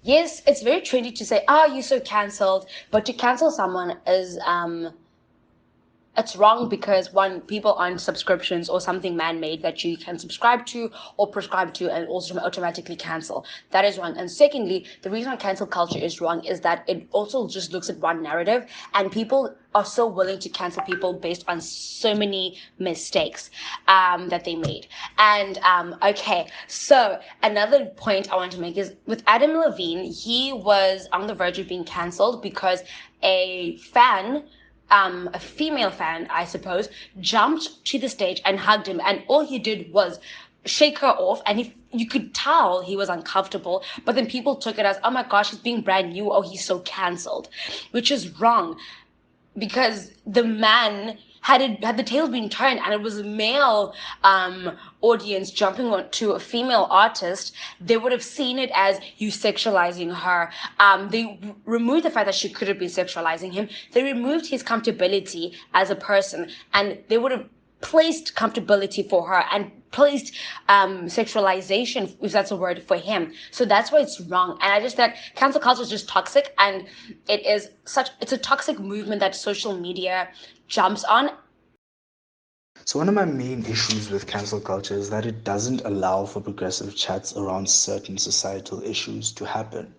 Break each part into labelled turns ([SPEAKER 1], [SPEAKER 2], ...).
[SPEAKER 1] yes, it's very trendy to say, "Oh, you're so cancelled," but to cancel someone is it's wrong because one, people aren't subscriptions or something man-made that you can subscribe to or prescribe to and also automatically cancel. That is wrong. And secondly, the reason why cancel culture is wrong is that it also just looks at one narrative, and people are so willing to cancel people based on so many mistakes that they made. And okay, so another point I want to make is with Adam Levine, he was on the verge of being canceled because a female fan, I suppose, jumped to the stage and hugged him, and all he did was shake her off, and you could tell he was uncomfortable, but then people took it as, oh my gosh, he's being brand new, oh, he's so cancelled, which is wrong because the man had the tables been turned and it was a male audience jumping on to a female artist, they would have seen it as you sexualizing her. They removed the fact that she could have been sexualizing him. They removed his comfortability as a person, and they would have placed comfortability for her and placed sexualization, if that's a word, for him. So that's why it's wrong. And I just that cancel culture is just toxic, and it's a toxic movement that social media jumps on.
[SPEAKER 2] So one of my main issues with cancel culture is that it doesn't allow for progressive chats around certain societal issues to happen.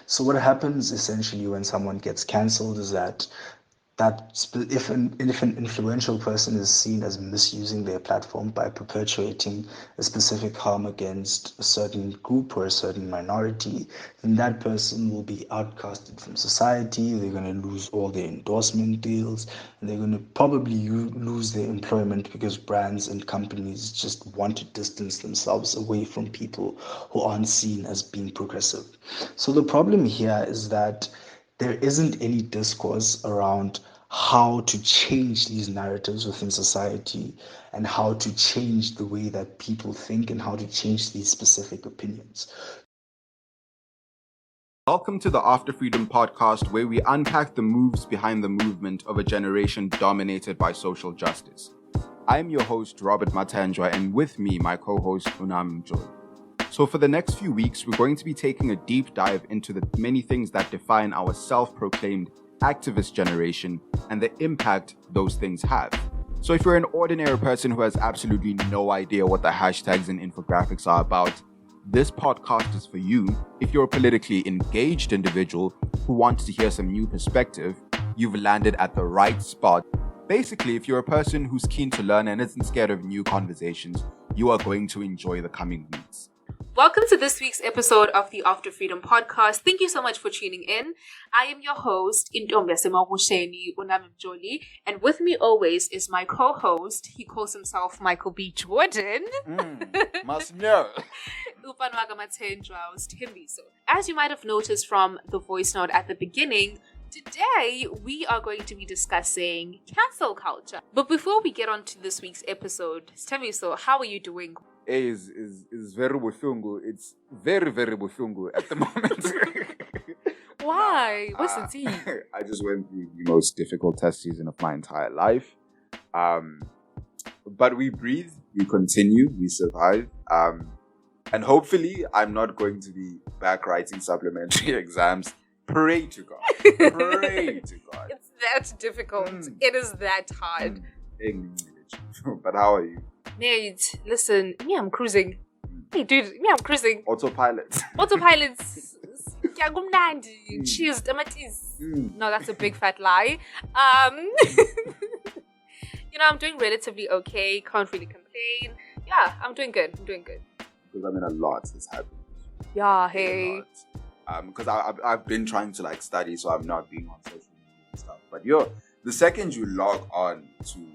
[SPEAKER 2] So what happens essentially when someone gets cancelled is that if an influential person is seen as misusing their platform by perpetuating a specific harm against a certain group or a certain minority, then that person will be outcasted from society. They're going to lose all their endorsement deals, and they're going to probably lose their employment because brands and companies just want to distance themselves away from people who aren't seen as being progressive. So the problem here is that there isn't any discourse around how to change these narratives within society and how to change the way that people think and how to change these specific opinions.
[SPEAKER 3] Welcome to the After Freedom podcast, where we unpack the moves behind the movement of a generation dominated by social justice. I'm your host, Robert Matanjwa, and with me, my co-host, Unam Joy. So for the next few weeks, we're going to be taking a deep dive into the many things that define our self-proclaimed activist generation and the impact those things have. So if you're an ordinary person who has absolutely no idea what the hashtags and infographics are about, this podcast is for you. If you're a politically engaged individual who wants to hear some new perspective, you've landed at the right spot. Basically, if you're a person who's keen to learn and isn't scared of new conversations, you are going to enjoy the coming weeks.
[SPEAKER 4] Welcome to this week's episode of the After Freedom podcast. Thank you so much for tuning in. I am your host, Intombi Yasemagusheni Unamjoli, and with me always is my co-host. He calls himself Michael B. Jordan.
[SPEAKER 3] Must know.
[SPEAKER 4] Upanwaga Matenjwa Timbiso. As you might have noticed from the voice note at the beginning, today we are going to be discussing cancel culture. But before we get on to this week's episode, Timbiso, how are you doing?
[SPEAKER 3] Is very bufungu. It's very, very bufungu at the moment.
[SPEAKER 4] Why? What's the tea?
[SPEAKER 3] I just went through the most difficult test season of my entire life. But we breathe, we continue, we survive. And hopefully I'm not going to be back writing supplementary exams. Pray to God. Pray to God.
[SPEAKER 4] It's that difficult. It is that hard.
[SPEAKER 3] But how are you?
[SPEAKER 4] Mate, listen, me, I'm cruising. Hey, dude, me, I'm cruising.
[SPEAKER 3] Autopilot.
[SPEAKER 4] Cheers, No, that's a big fat lie. I'm doing relatively okay. Can't really complain. Yeah, I'm doing good.
[SPEAKER 3] Because a lot has happened.
[SPEAKER 4] Yeah, hey.
[SPEAKER 3] Because I've been trying to study, so I'm not being on social media and stuff. But the second you log on to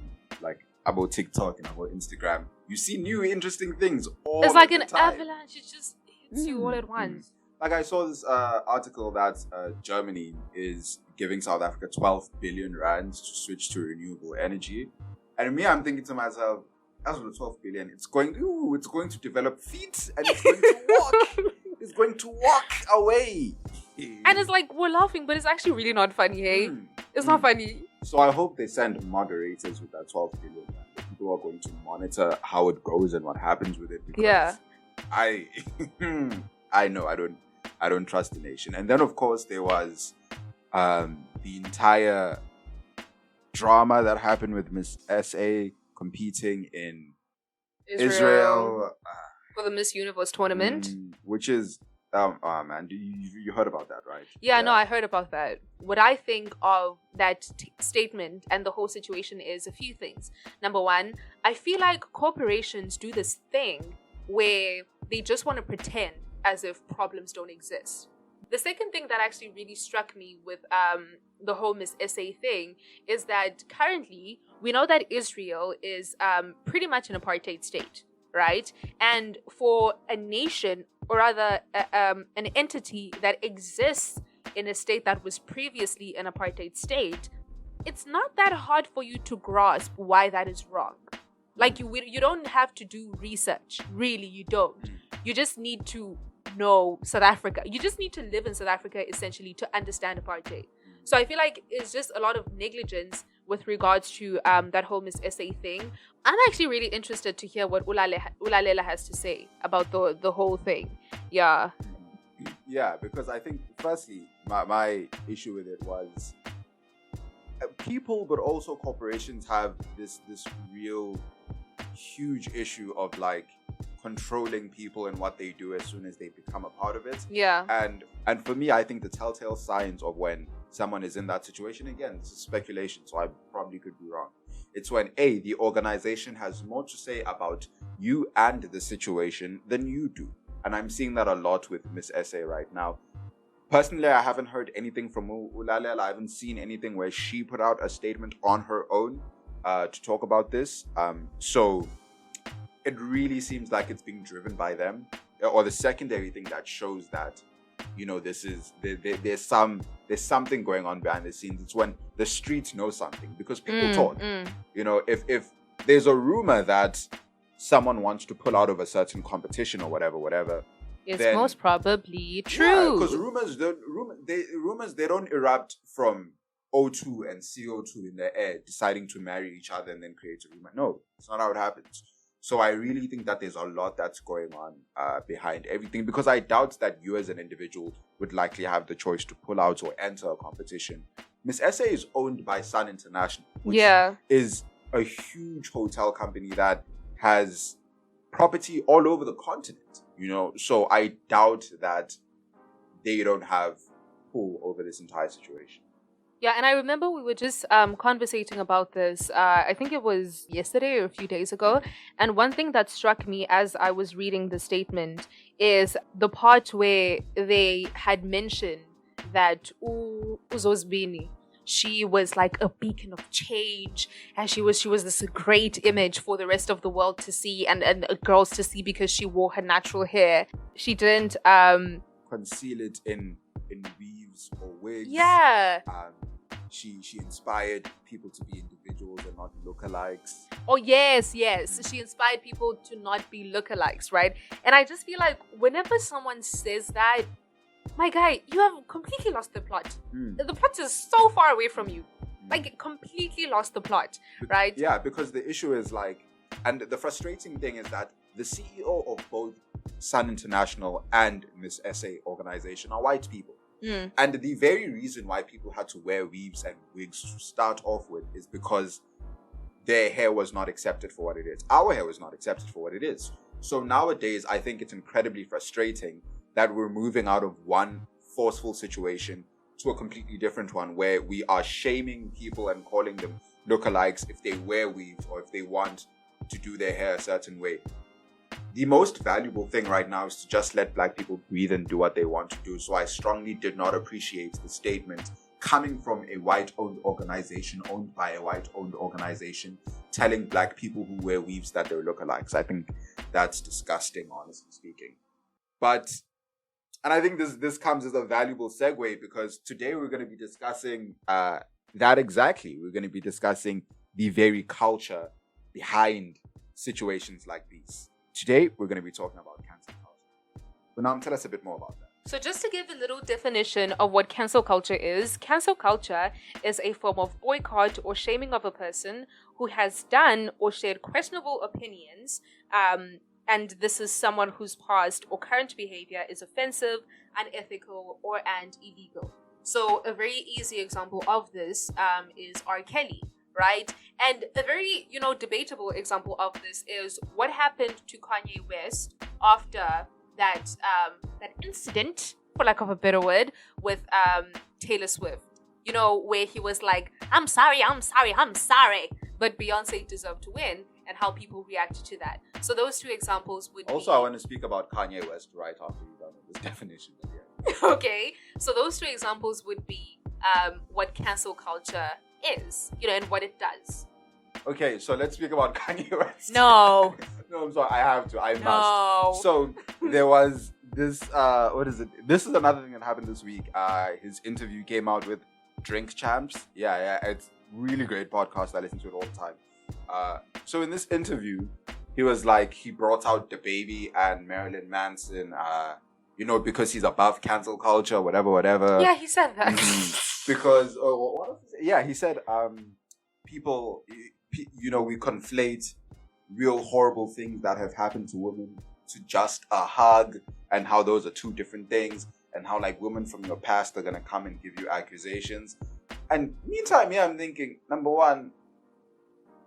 [SPEAKER 3] about TikTok and about Instagram, you see new interesting things all
[SPEAKER 4] It's like
[SPEAKER 3] the
[SPEAKER 4] an
[SPEAKER 3] time.
[SPEAKER 4] avalanche. It just hits you all at once.
[SPEAKER 3] I saw this article that Germany is giving South Africa 12 billion rands to switch to renewable energy. And me, I'm thinking to myself, as with the 12 billion, it's going to develop feet and it's going to walk. It's going to walk away.
[SPEAKER 4] And it's we're laughing, but it's actually really not funny, hey? It's not funny.
[SPEAKER 3] So I hope they send moderators with that 12 billion. People are going to monitor how it goes and what happens with it. Because
[SPEAKER 4] Yeah.
[SPEAKER 3] I know I don't trust the nation. And then, of course, there was the entire drama that happened with Miss SA competing in Israel
[SPEAKER 4] for the Miss Universe tournament,
[SPEAKER 3] which is oh man, you heard about that, right?
[SPEAKER 4] Yeah, no, I heard about that. What I think of that statement and the whole situation is a few things. Number one, I feel like corporations do this thing where they just want to pretend as if problems don't exist. The second thing that actually really struck me with the whole Miss SA thing is that currently we know that Israel is pretty much an apartheid state, right? And for a nation, or rather an entity that exists in a state that was previously an apartheid state, it's not that hard for you to grasp why that is wrong. Like you don't have to do research, really, you don't. You just need to know South Africa. You just need to live in South Africa essentially to understand apartheid. So I feel like it's just a lot of negligence with regards to that whole Miss SA thing. I'm actually really interested to hear what Ulalela has to say about the whole thing. Yeah.
[SPEAKER 3] Yeah, because I think firstly, my issue with it was people, but also corporations have this real huge issue of like controlling people and what they do as soon as they become a part of it.
[SPEAKER 4] Yeah.
[SPEAKER 3] And for me, I think the telltale signs of when someone is in that situation, again, it's speculation, so I probably could be wrong. It's when the organization has more to say about you and the situation than you do. And I'm seeing that a lot with Miss SA right now. Personally, I haven't heard anything from Ulalela. I haven't seen anything where she put out a statement on her own to talk about this. So it really seems like it's being driven by them, or the secondary thing that shows that, you know, this is there's something going on behind the scenes. It's when the streets know something, because people talk. You know, if there's a rumor that someone wants to pull out of a certain competition or whatever,
[SPEAKER 4] it's then, most probably true.
[SPEAKER 3] Because rumors they don't erupt from O2 and CO2 in the air deciding to marry each other and then create a rumor. No, it's not how it happens. So I really think that there's a lot that's going on behind everything, because I doubt that you as an individual would likely have the choice to pull out or enter a competition. Miss SA is owned by Sun International, which is a huge hotel company that has property all over the continent, you know. So I doubt that they don't have pull over this entire situation.
[SPEAKER 4] Yeah, and I remember we were just conversating about this, I think it was yesterday or a few days ago. And one thing that struck me as I was reading the statement is the part where they had mentioned that Uzozbini, she was like a beacon of change, and she was this great image for the rest of the world to see and girls to see, because she wore her natural hair. She didn't
[SPEAKER 3] conceal it in weaves or wigs.
[SPEAKER 4] Yeah.
[SPEAKER 3] She inspired people to be individuals and not lookalikes.
[SPEAKER 4] Oh yes. She inspired people to not be lookalikes, right? And I just feel like whenever someone says that, my guy, you have completely lost the plot. The plot is so far away from you. Like, completely lost the plot, right?
[SPEAKER 3] Yeah, because the issue is like, and the frustrating thing is that the CEO of both Sun International and Miss SA organization are white people. And the very reason why people had to wear weaves and wigs to start off with is because their hair was not accepted for what it is. Our hair was not accepted for what it is. So nowadays, I think it's incredibly frustrating that we're moving out of one forceful situation to a completely different one, where we are shaming people and calling them lookalikes if they wear weaves or if they want to do their hair a certain way. The most valuable thing right now is to just let Black people breathe and do what they want to do. So I strongly did not appreciate the statement coming from a white-owned organization, owned by a white-owned organization, telling Black people who wear weaves that they're lookalikes. I think that's disgusting, honestly speaking. And I think this comes as a valuable segue, because today we're going to be discussing that exactly. We're going to be discussing the very culture behind situations like these. Today, we're going to be talking about cancel culture. But now, tell us a bit more about that.
[SPEAKER 4] So just to give a little definition of what cancel culture is a form of boycott or shaming of a person who has done or shared questionable opinions and this is someone whose past or current behavior is offensive, unethical, and illegal. So a very easy example of this is R. Kelly, right? And a very, debatable example of this is what happened to Kanye West after that incident, for lack of a better word, with Taylor Swift. Where he was like, I'm sorry, but Beyonce deserved to win, and how people reacted to that. So those two examples would
[SPEAKER 3] Also, I want to speak about Kanye West right after you're done with this definition. Yeah.
[SPEAKER 4] Okay, so those two examples would be what cancel culture is, and what it does.
[SPEAKER 3] Okay, so let's speak about Kanye West.
[SPEAKER 4] No.
[SPEAKER 3] No, I'm sorry. I have to. I
[SPEAKER 4] No.
[SPEAKER 3] must. So there was this. What is it? This is another thing that happened this week. His interview came out with Drink Champs. Yeah. It's really great podcast. I listen to it all the time. So in this interview, he was like, he brought out DaBaby and Marilyn Manson. Because he's above cancel culture, whatever.
[SPEAKER 4] Yeah, he said that.
[SPEAKER 3] Because what else? Yeah, he said people, we conflate real horrible things that have happened to women to just a hug, and how those are two different things, and how like women from your past are gonna come and give you accusations. And meantime, I'm thinking, number one,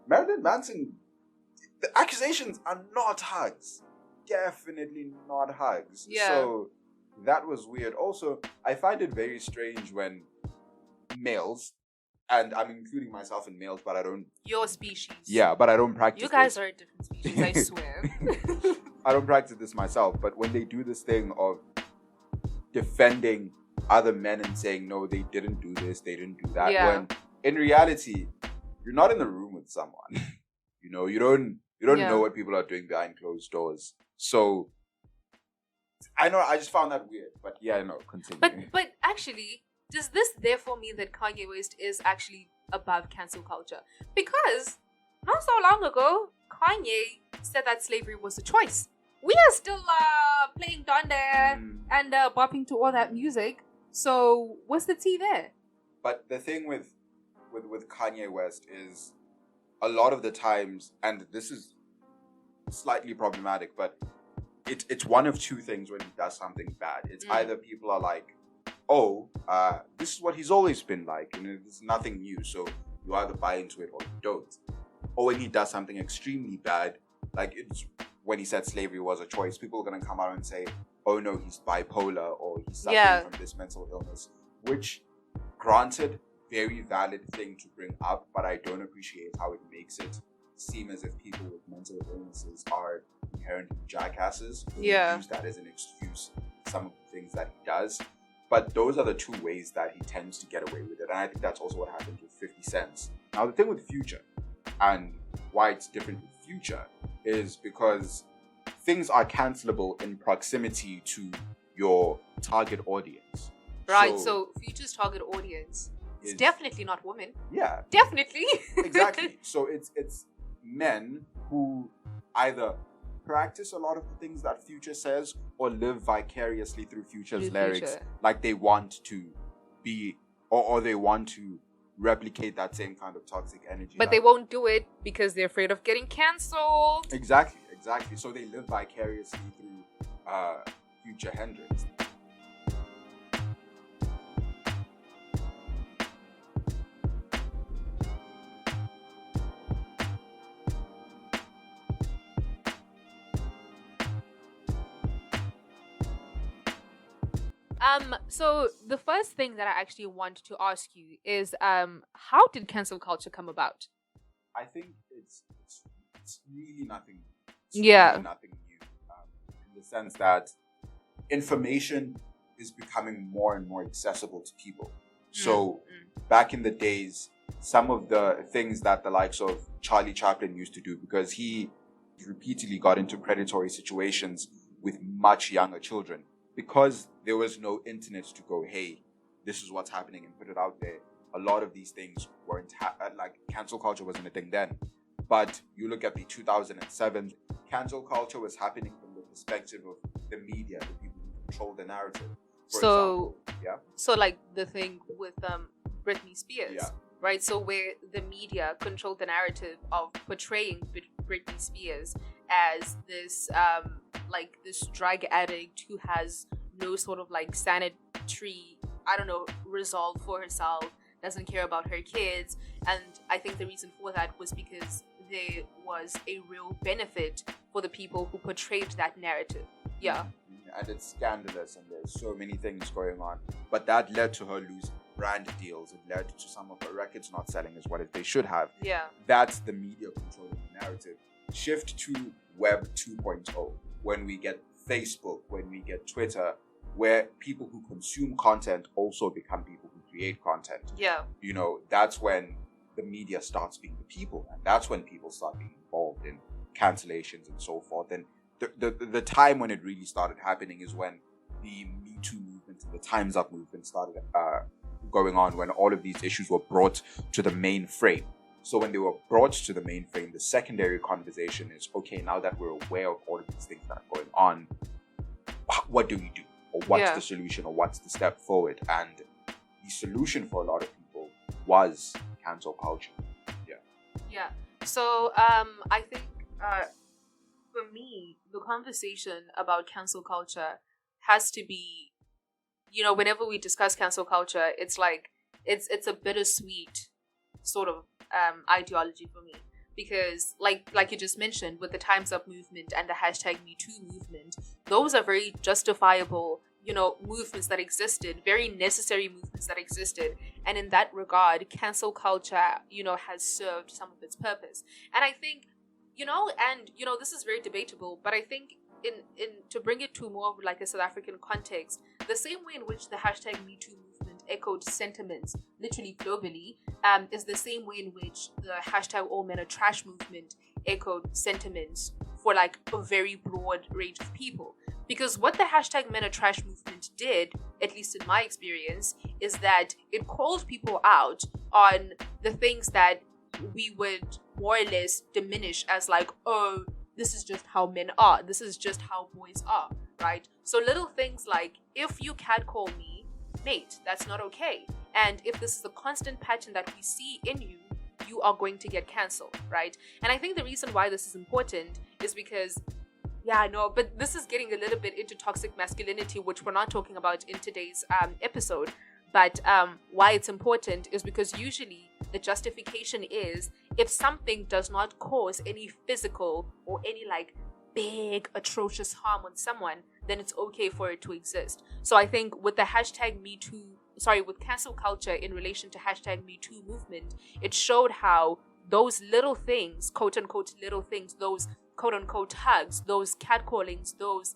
[SPEAKER 3] Marilyn Manson, the accusations are not hugs. Definitely not hugs.
[SPEAKER 4] Yeah.
[SPEAKER 3] So that was weird. Also, I find it very strange when males, and I'm including myself in males, but I don't.
[SPEAKER 4] Your species.
[SPEAKER 3] Yeah, but I don't practice.
[SPEAKER 4] You guys are a different species, I swear.
[SPEAKER 3] I don't practice this myself, but when they do this thing of defending other men and saying, no, they didn't do this, they didn't do that, when in reality, you're not in the room with someone. You don't know what people are doing behind closed doors. So I know, I just found that weird, but continue.
[SPEAKER 4] But actually, does this therefore mean that Kanye West is actually above cancel culture? Because not so long ago, Kanye said that slavery was a choice. We are still playing Donda and bopping to all that music. So what's the tea there?
[SPEAKER 3] But the thing with Kanye West is a lot of the times, and this is slightly problematic, but it's one of two things when he does something bad. It's either people are like, this is what he's always been like, and it's nothing new, so you either buy into it or you don't. Or when he does something extremely bad, like it's when he said slavery was a choice, people are going to come out and say, oh no, he's bipolar, or he's suffering from this mental illness, which, granted, very valid thing to bring up, but I don't appreciate how it makes it seem as if people with mental illnesses are inherently jackasses. Use that as an excuse for some of the things that he does. But those are the two ways that he tends to get away with it, and I think that's also what happened with 50 Cent. Now the thing with Future, and why it's different with Future, is because things are cancelable in proximity to your target audience.
[SPEAKER 4] Right, so Future's target audience is definitely not women.
[SPEAKER 3] Yeah.
[SPEAKER 4] Definitely.
[SPEAKER 3] Exactly. So it's men who either practice a lot of the things that Future says or live vicariously through Future's lyrics. Like they want to be, or they want to replicate that same kind of toxic energy.
[SPEAKER 4] But they won't do it because they're afraid of getting cancelled.
[SPEAKER 3] Exactly. So they live vicariously through Future Hendrix.
[SPEAKER 4] So the first thing that I actually want to ask you is, how did cancel culture come about?
[SPEAKER 3] I think it's really nothing.
[SPEAKER 4] Really
[SPEAKER 3] nothing new. In the sense that information is becoming more and more accessible to people. So back in the days, some of the things that the likes of Charlie Chaplin used to do, because he repeatedly got into predatory situations with much younger children. Because there was no internet to go, hey, this is what's happening and put it out there. A lot of these things weren't like cancel culture wasn't a thing then. But you look at the 2007, cancel culture was happening from the perspective of the media, the people who control the narrative.
[SPEAKER 4] So like the thing with Britney Spears, right? So where the media controlled the narrative of portraying Britney Spears as this this drug addict who has no sort of like sanitary, I don't know, resolve for herself, doesn't care about her kids. And I think the reason for that was because there was a real benefit for the people who portrayed that narrative. Yeah.
[SPEAKER 3] And it's scandalous, and there's so many things going on. But that led to her losing brand deals. It led to some of her records not selling as well as they should have.
[SPEAKER 4] Yeah.
[SPEAKER 3] That's the media controlling the narrative. Shift to Web 2.0, when we get Facebook, when we get Twitter, where people who consume content also become people who create content.
[SPEAKER 4] Yeah.
[SPEAKER 3] You know, that's when the media starts being the people, and that's when people start being involved in cancellations and so forth. And the time when it really started happening is when the Me Too movement and the Time's Up movement started going on, when all of these issues were brought to the main frame. So when they were brought to the main frame, the secondary conversation is, okay, now that we're aware of all of these things that are going on, what do we do? Or what's the solution, or what's the step forward? And the solution for a lot of people was cancel culture.
[SPEAKER 4] Yeah. So I think for me, the conversation about cancel culture has to be, you know, whenever we discuss cancel culture, it's like it's a bittersweet sort of ideology for me, because like you just mentioned, with the Time's Up movement and the hashtag #MeToo movement, those are very justifiable, you know, movements that existed, very necessary movements that existed. And in that regard, cancel culture, you know, has served some of its purpose. And I think, you know, this is very debatable, but I think in to bring it to more of like a South African context, the same way in which the hashtag #MeToo movement echoed sentiments literally globally, is the same way in which the hashtag All Men Are Trash movement echoed sentiments for like a very broad range of people. Because what the hashtag Men Are Trash movement did, at least in my experience, is that it called people out on the things that we would more or less diminish as like, oh, this is just how men are, this is just how boys are, right? So little things like, if you catcall me, mate, that's not okay. And if this is a constant pattern that we see in you, you are going to get cancelled, right? And I think the reason why this is important is because, yeah, no, but this is getting a little bit into toxic masculinity, which we're not talking about in today's episode. But why it's important is because usually the justification is, if something does not cause any physical or any like big atrocious harm on someone, then it's okay for it to exist. So I think with the hashtag with cancel culture in relation to hashtag #MeToo movement, it showed how those little things, quote unquote little things, those quote unquote hugs, those catcallings, those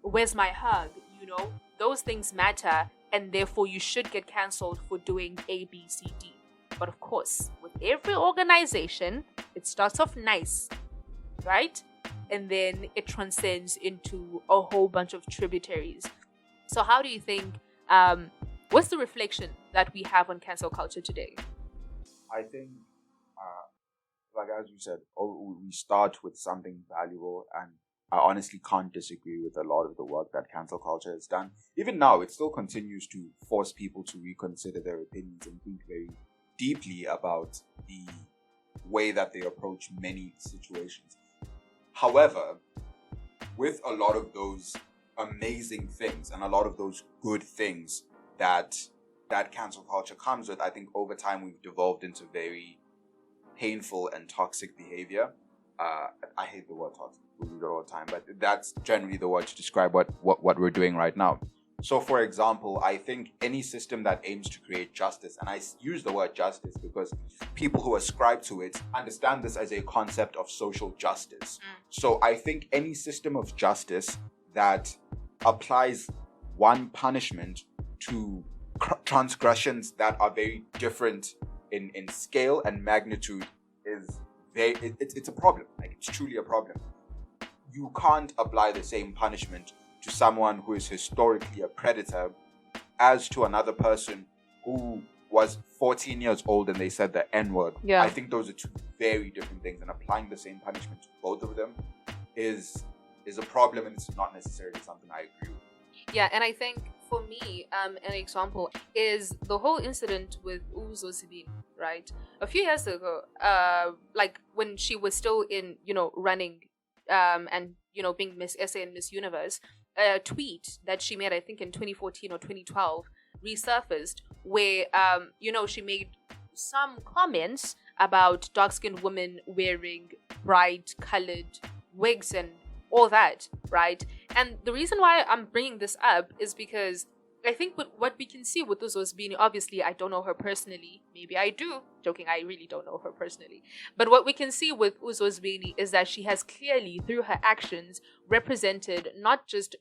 [SPEAKER 4] where's my hug, you know, those things matter, and therefore you should get cancelled for doing A, B, C, D. But of course, with every organization, it starts off nice, right? And then it transcends into a whole bunch of tributaries. So how do you think, what's the reflection that we have on cancel culture today?
[SPEAKER 3] I think, like as you said, we start with something valuable, and I honestly can't disagree with a lot of the work that cancel culture has done. Even now, it still continues to force people to reconsider their opinions and think very deeply about the way that they approach many situations. However, with a lot of those amazing things and a lot of those good things that cancel culture comes with, I think over time we've devolved into very painful and toxic behavior. I hate the word toxic, we use it all the time, but that's generally the word to describe what we're doing right now. So for example, I think any system that aims to create justice, and I use the word justice because people who ascribe to it understand this as a concept of social justice. So I think any system of justice that applies one punishment to transgressions that are very different in scale and magnitude it's a problem. Like, it's truly a problem. You can't apply the same punishment to someone who is historically a predator as to another person who was 14 years old and they said the N-word.
[SPEAKER 4] Yeah.
[SPEAKER 3] I think those are two very different things, and applying the same punishment to both of them is a problem, and it's not necessarily something I agree with.
[SPEAKER 4] Yeah, and I think for me, an example is the whole incident with Uzosibin, right? A few years ago, like when she was still in, running, and, being Miss SA and Miss Universe, a tweet that she made, I think in 2014 or 2012, resurfaced where, she made some comments about dark-skinned women wearing bright-colored wigs and all that, right? And the reason why I'm bringing this up is because I think what we can see with Uzosbini, obviously I don't know her personally, maybe I do, joking, I really don't know her personally, but what we can see with Uzosbini is that she has clearly, through her actions, represented not just,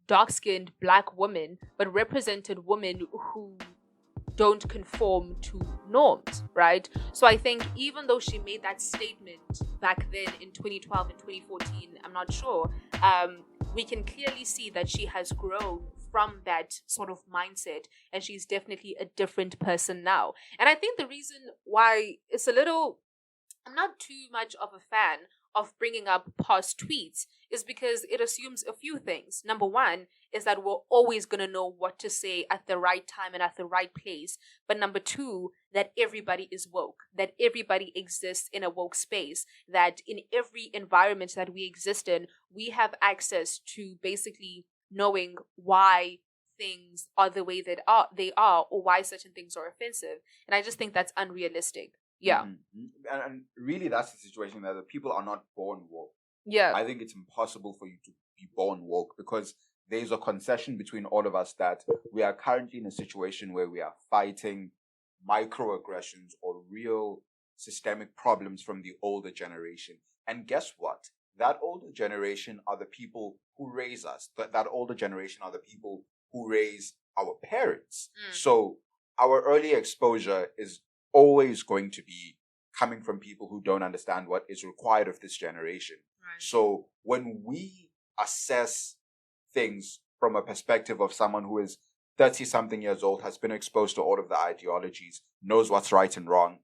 [SPEAKER 4] dark-skinned black women, but represented women who don't conform to norms, right? So I think even though she made that statement back then in 2012 and 2014, I'm not sure, we can clearly see that she has grown from that sort of mindset, and she's definitely a different person now. And I think the reason why it's I'm not too much of a fan of bringing up past tweets is because it assumes a few things. Number one is that we're always going to know what to say at the right time and at the right place. But number two, that everybody is woke, that everybody exists in a woke space, that in every environment that we exist in, we have access to basically knowing why things are the way that they are, or why certain things are offensive. And I just think that's unrealistic. Yeah.
[SPEAKER 3] Mm-hmm. And really, that's the situation that the people are not born woke.
[SPEAKER 4] Yeah.
[SPEAKER 3] I think it's impossible for you to be born woke because there's a concession between all of us that we are currently in a situation where we are fighting microaggressions or real systemic problems from the older generation. And guess what? That older generation are the people who raise us. That older generation are the people who raise our parents. So our early exposure is always going to be coming from people who don't understand what is required of this generation. Right. So when we assess things from a perspective of someone who is 30-something years old, has been exposed to all of the ideologies, knows what's right and wrong,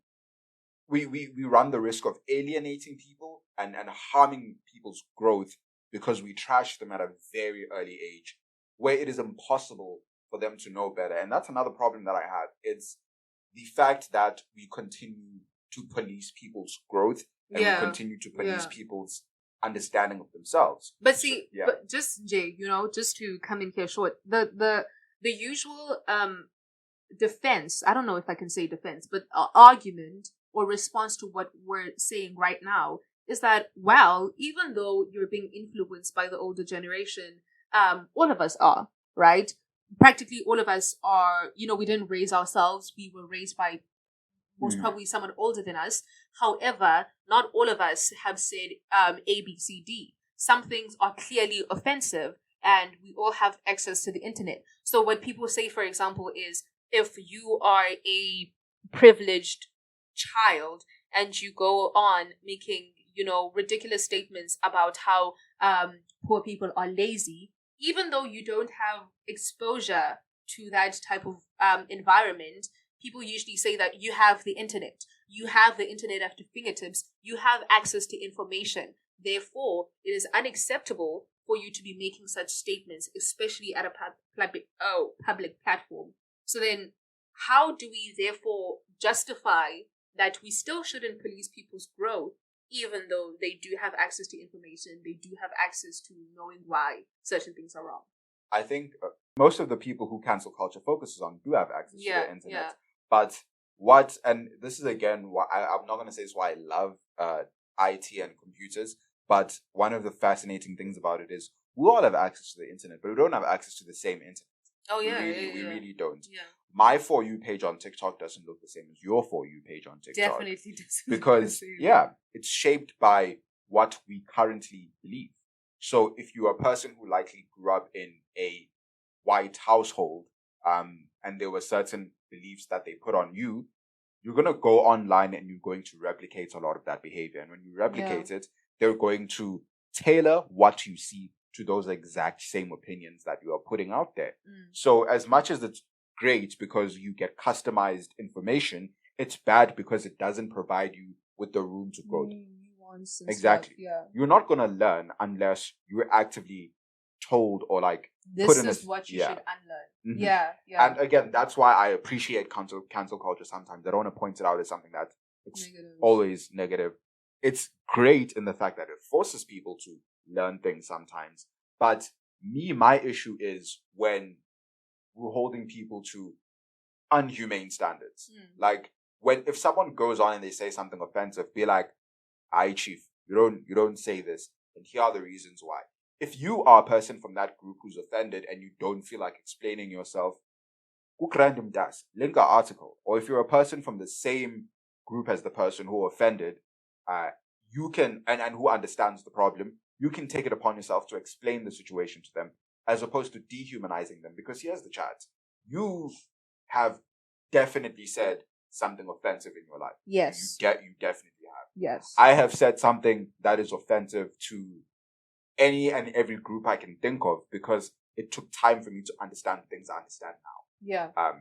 [SPEAKER 3] we run the risk of alienating people and harming people's growth because we trash them at a very early age where it is impossible for them to know better. And that's another problem that I have. It's the fact that we continue to police people's growth and we continue to police people's understanding of themselves.
[SPEAKER 4] But see, but just Jay, just to come in here short, the usual defense, I don't know if I can say defense, but argument or response to what we're saying right now is that, well, even though you're being influenced by the older generation, all of us are, right? Practically all of us are, we didn't raise ourselves. We were raised by most probably someone older than us. However, not all of us have said A, B, C, D. Some things are clearly offensive and we all have access to the internet. So what people say, for example, is if you are a privileged child and you go on making, ridiculous statements about how poor people are lazy, even though you don't have exposure to that type of environment, people usually say that you have the internet. You have the internet at your fingertips. You have access to information. Therefore, it is unacceptable for you to be making such statements, especially at a public platform. So then, how do we therefore justify that we still shouldn't police people's growth, even though they do have access to information, they do have access to knowing why certain things are wrong?
[SPEAKER 3] I think most of the people who cancel culture focuses on do have access to the internet.
[SPEAKER 4] Yeah.
[SPEAKER 3] But and this is again why I'm not going to say it's why I love IT and computers, but one of the fascinating things about it is we all have access to the internet, but we don't have access to the same internet.
[SPEAKER 4] Oh yeah,
[SPEAKER 3] we really don't.
[SPEAKER 4] Yeah.
[SPEAKER 3] My For You page on TikTok doesn't look the same as your For You page on TikTok.
[SPEAKER 4] Definitely doesn't.
[SPEAKER 3] Because it's shaped by what we currently believe. So if you are a person who likely grew up in a white household, and there were certain beliefs that they put on you, you're going to go online and you're going to replicate a lot of that behavior. And when you replicate it, they're going to tailor what you see to those exact same opinions that you are putting out there. So as much as it's great because you get customized information, it's bad because it doesn't provide you with the room to grow.
[SPEAKER 4] Nuance and
[SPEAKER 3] exactly.
[SPEAKER 4] Stuff, yeah.
[SPEAKER 3] You're not going to learn unless you're actively told or like
[SPEAKER 4] this
[SPEAKER 3] put in
[SPEAKER 4] is what you should unlearn.
[SPEAKER 3] Mhm.
[SPEAKER 4] Yeah.
[SPEAKER 3] And again, that's why I appreciate cancel culture sometimes. I don't want to point it out as something that it's
[SPEAKER 4] Negative.
[SPEAKER 3] always negative. It's great in the fact that it forces people to learn things sometimes. But my issue is when we're holding people to unhumane standards. Like if someone goes on and they say something offensive, be like, "Aye, chief, you don't say this, and here are the reasons why." If you are a person from that group who's offended and you don't feel like explaining yourself, book random das, link an article. Or if you're a person from the same group as the person who offended, you can and who understands the problem, you can take it upon yourself to explain the situation to them, as opposed to dehumanizing them. Because here's the chat: you have definitely said something offensive in your life.
[SPEAKER 4] Yes.
[SPEAKER 3] You definitely have.
[SPEAKER 4] Yes.
[SPEAKER 3] I have said something that is offensive to any and every group I can think of because it took time for me to understand things I understand now.
[SPEAKER 4] Yeah.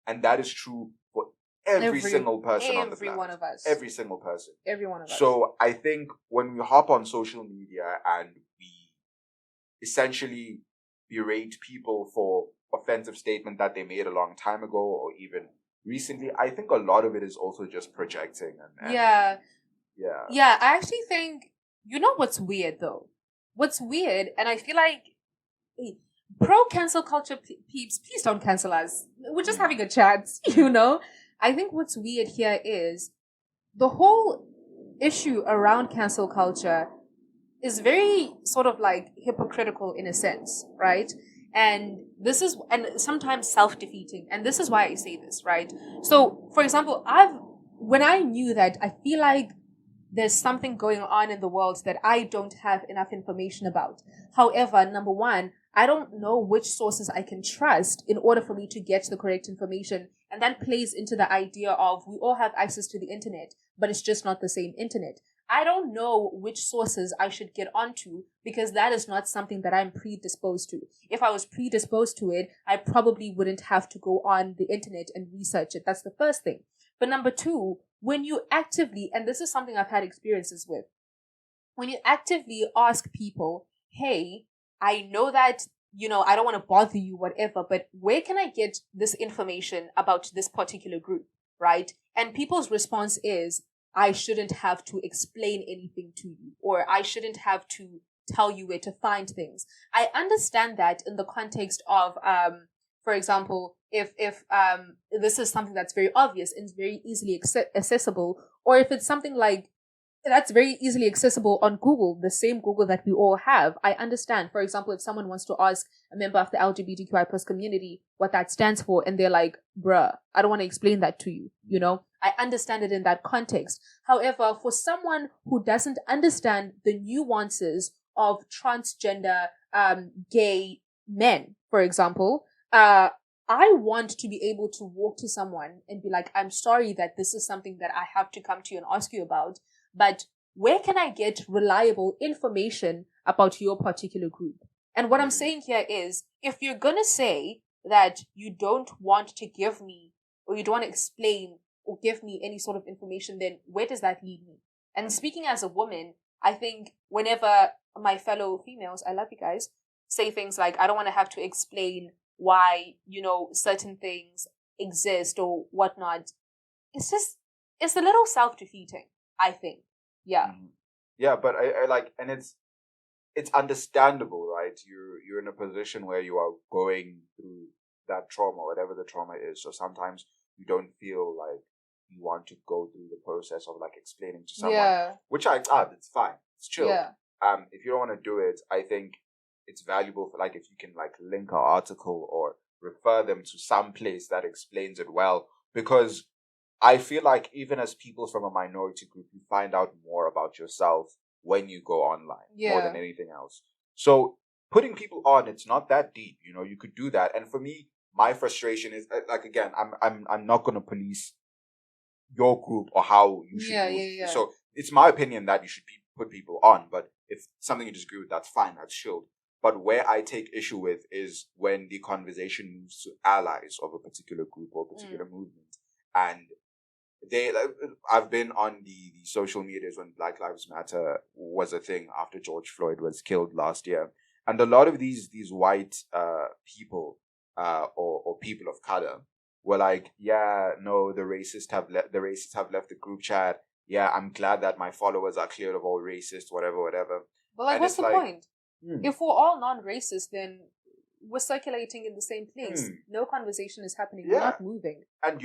[SPEAKER 3] And that is true for every single person on the planet.
[SPEAKER 4] Every one of us.
[SPEAKER 3] Every single person.
[SPEAKER 4] Every one of us.
[SPEAKER 3] So I think when we hop on social media and we essentially berate people for offensive statement that they made a long time ago or even recently, I think a lot of it is also just projecting. And
[SPEAKER 4] yeah.
[SPEAKER 3] Yeah.
[SPEAKER 4] I actually think, you know what's weird though? What's weird, and I feel like pro cancel culture peeps, please don't cancel us. We're just having a chat, you know? I think what's weird here is the whole issue around cancel culture is very sort of like hypocritical in a sense, right? And sometimes self-defeating. And this is why I say this, right? So, for example, when I knew that, I feel like there's something going on in the world that I don't have enough information about. However, number one, I don't know which sources I can trust in order for me to get the correct information. And that plays into the idea of we all have access to the internet, but it's just not the same internet. I don't know which sources I should get onto because that is not something that I'm predisposed to. If I was predisposed to it, I probably wouldn't have to go on the internet and research it. That's the first thing. But number two, when you actively, and this is something I've had experiences with, when you actively ask people, hey, I know that, I don't want to bother you, whatever, but where can I get this information about this particular group, right? And people's response is, I shouldn't have to explain anything to you, or I shouldn't have to tell you where to find things. I understand that in the context of, for example, if this is something that's very obvious and very easily accessible, or if it's something like that's very easily accessible on Google, the same Google that we all have. I understand. For example, if someone wants to ask a member of the LGBTQI plus community what that stands for, and they're like, bruh, I don't want to explain that to you, I understand it in that context. However, for someone who doesn't understand the nuances of transgender gay men, for example, I want to be able to walk to someone and be like, I'm sorry that this is something that I have to come to you and ask you about, but where can I get reliable information about your particular group? And what I'm saying here is, if you're going to say that you don't want to give me, or you don't want to explain or give me any sort of information, then where does that lead me? And speaking as a woman, I think whenever my fellow females, I love you guys, say things like, I don't want to have to explain why, certain things exist or whatnot, it's a little self-defeating, I think. Yeah.
[SPEAKER 3] Yeah, but I like, and it's understandable, right? You're in a position where you are going through that trauma, whatever the trauma is. So sometimes you don't feel like you want to go through the process of like explaining to someone, which it's fine. It's chill.
[SPEAKER 4] Yeah.
[SPEAKER 3] If you don't want to do it, I think it's valuable for like if you can like link an article or refer them to some place that explains it well, because I feel like even as people from a minority group, you find out more about yourself when you go online more than anything else. So putting people on, it's not that deep, you could do that. And for me, my frustration is like, again, I'm not going to police your group or how you should move.
[SPEAKER 4] Yeah.
[SPEAKER 3] So it's my opinion that you should put people on, but if something you disagree with, that's fine, that's chilled. But where I take issue with is when the conversation moves to allies of a particular group or a particular movement. And I've been on the social medias when Black Lives Matter was a thing after George Floyd was killed last year. And a lot of these white people or people of color were like, yeah, no, the racists have left the group chat. Yeah, I'm glad that my followers are clear of all racists, whatever.
[SPEAKER 4] But like,
[SPEAKER 3] And
[SPEAKER 4] what's
[SPEAKER 3] it's
[SPEAKER 4] the
[SPEAKER 3] like,
[SPEAKER 4] point? If we're all non-racist, then we're circulating in the same place. No conversation is happening. We're not moving.
[SPEAKER 3] And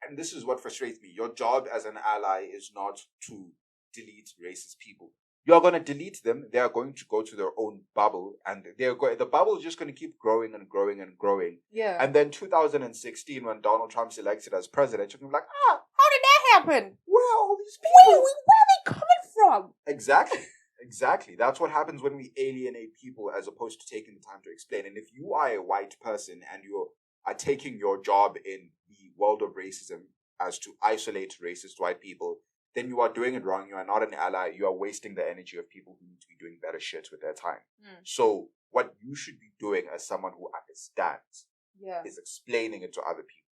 [SPEAKER 3] and this is what frustrates me. Your job as an ally is not to delete racist people. You're going to delete them. They are going to go to their own bubble, and the bubble is just going to keep growing and growing and growing.
[SPEAKER 4] Yeah.
[SPEAKER 3] And then 2016, when Donald Trump's elected as president, you're going to be like,
[SPEAKER 4] how did that happen?
[SPEAKER 3] Where are all these people?
[SPEAKER 4] Where are they coming from?
[SPEAKER 3] Exactly. That's what happens when we alienate people as opposed to taking the time to explain. And if you are a white person and you are taking your job in the world of racism as to isolate racist white people, then you are doing it wrong. You are not an ally. You are wasting the energy of people who need to be doing better shit with their time. So what you should be doing as someone who understands is explaining it to other people.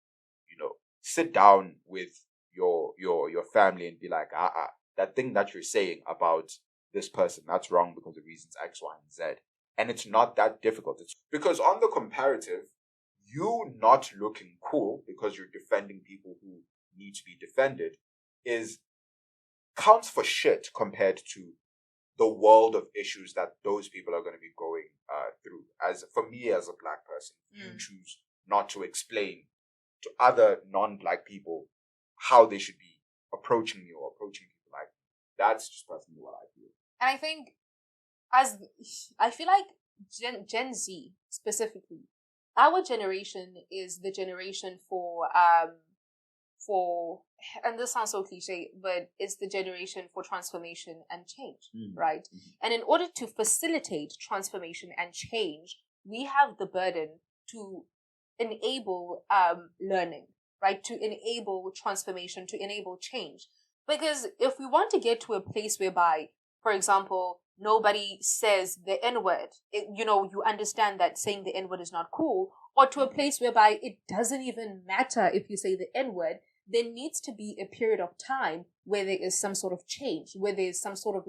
[SPEAKER 3] You know, sit down with your family and be like, that thing that you're saying about this person, that's wrong because of reasons X, Y, and Z. And it's not that difficult. It's because on the comparative, you not looking cool because you're defending people who need to be defended counts for shit compared to the world of issues that those people are going to be going through. As for me, as a black person, you choose not to explain to other non-black people how they should be approaching you or approaching people like me. That's just personally what I feel.
[SPEAKER 4] And I think, I feel like Gen Z specifically, our generation is the generation for, and this sounds so cliche, but it's the generation for transformation and change, right? And in order to facilitate transformation and change, we have the burden to enable learning, right? To enable transformation, to enable change. Because if we want to get to a place whereby, for example, nobody says the N-word, you understand that saying the N-word is not cool, or to a place whereby it doesn't even matter if you say the N-word, there needs to be a period of time where there is some sort of change, where there's some sort of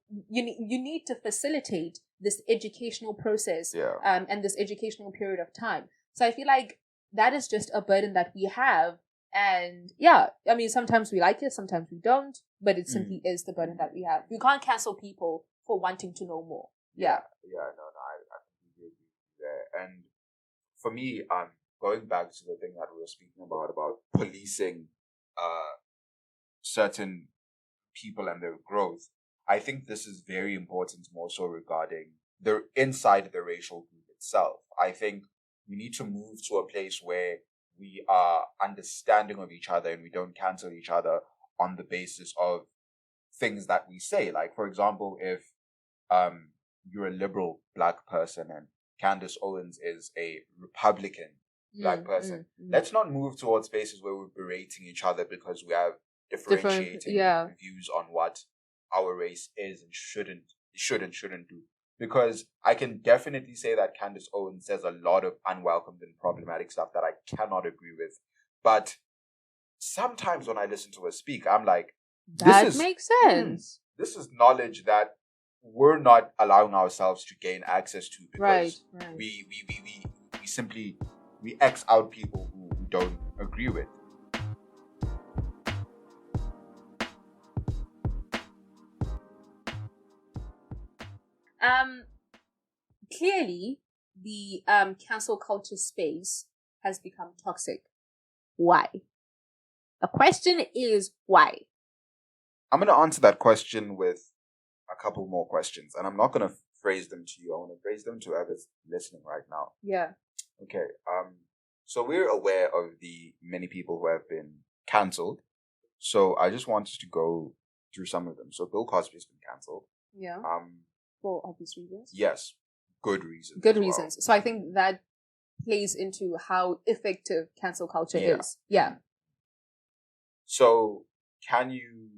[SPEAKER 4] you need to facilitate this educational process and this educational period of time. So I feel like that is just a burden that we have. And I mean, sometimes we like it, sometimes we don't, but it simply is the burden that we have. You can't cancel people for wanting to know more.
[SPEAKER 3] No, I completely agree there. And for me, going back to the thing that we were speaking about policing certain people and their growth, I think this is very important more so regarding the inside the racial group itself. I think we need to move to a place where we are understanding of each other and we don't cancel each other on the basis of things that we say. Like, for example, if you're a liberal black person and Candace Owens is a Republican black person, let's not move towards spaces where we're berating each other because we have differentiating views on what our race is and shouldn't do. Because I can definitely say that Candace Owens says a lot of unwelcomed and problematic stuff that I cannot agree with. But sometimes when I listen to her speak, I'm like,
[SPEAKER 4] that makes sense.
[SPEAKER 3] This is knowledge that we're not allowing ourselves to gain access to because we simply X out people who we don't agree with.
[SPEAKER 4] Clearly, the cancel culture space has become toxic. Why? The question is why?
[SPEAKER 3] I'm going to answer that question with a couple more questions, and I'm not going to phrase them to you. I want to phrase them to whoever's listening right now.
[SPEAKER 4] Yeah.
[SPEAKER 3] Okay. So we're aware of the many people who have been cancelled. So I just wanted to go through some of them. So Bill Cosby's been cancelled.
[SPEAKER 4] Yeah. For obvious reasons.
[SPEAKER 3] Yes. Good reasons.
[SPEAKER 4] Good reasons. So I think that plays into how effective cancel culture is. Yeah.
[SPEAKER 3] So can you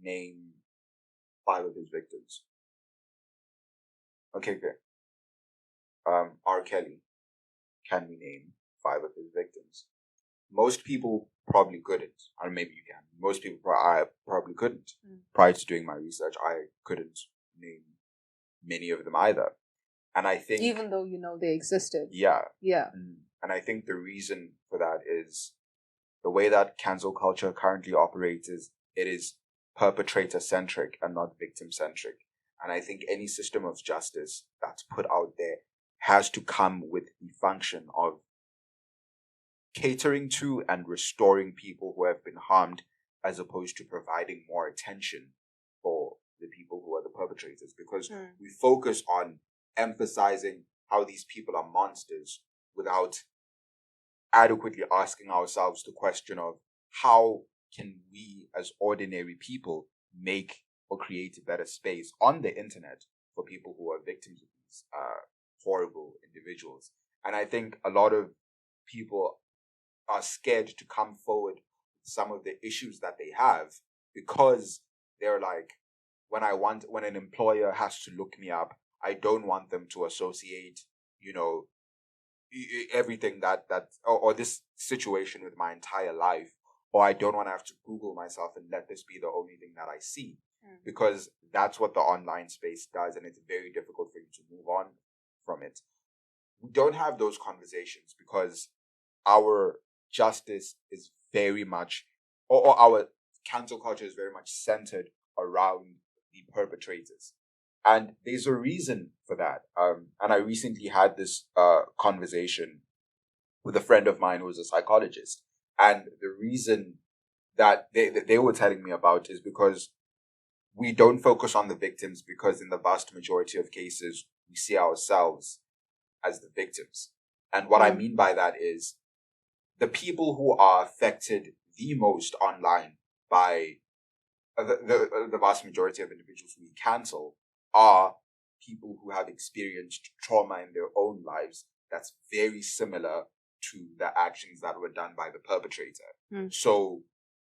[SPEAKER 3] name 5 of his victims? Okay, good. R. Kelly. Can we name 5 of his victims? Most people probably couldn't. Or maybe you can. Most people I probably couldn't. Prior to doing my research, I couldn't name many of them either. And I think,
[SPEAKER 4] even though they existed.
[SPEAKER 3] yeah.
[SPEAKER 4] Yeah.
[SPEAKER 3] And I think the reason for that is the way that cancel culture currently operates is it is perpetrator centric and not victim centric. And I think any system of justice that's put out there has to come with the function of catering to and restoring people who have been harmed, as opposed to providing more attention for the people who are the perpetrators, because we focus on emphasizing how these people are monsters without adequately asking ourselves the question of how can we as ordinary people make or create a better space on the internet for people who are victims of these horrible individuals. And I think a lot of people are scared to come forward with some of the issues that they have, because they're like, when an employer has to look me up, I don't want them to associate, everything or this situation with my entire life, or I don't want to have to Google myself and let this be the only thing that I see, because that's what the online space does, and it's very difficult for you to move on from it. We don't have those conversations because our justice is very much, or our cancel culture is very much centered around the perpetrators. And there's a reason for that. And I recently had this conversation with a friend of mine who is a psychologist. And the reason that they were telling me about is because we don't focus on the victims, because in the vast majority of cases, we see ourselves as the victims. And what I mean by that is the people who are affected the most online by the vast majority of individuals who we cancel are people who have experienced trauma in their own lives that's very similar to the actions that were done by the perpetrator. So,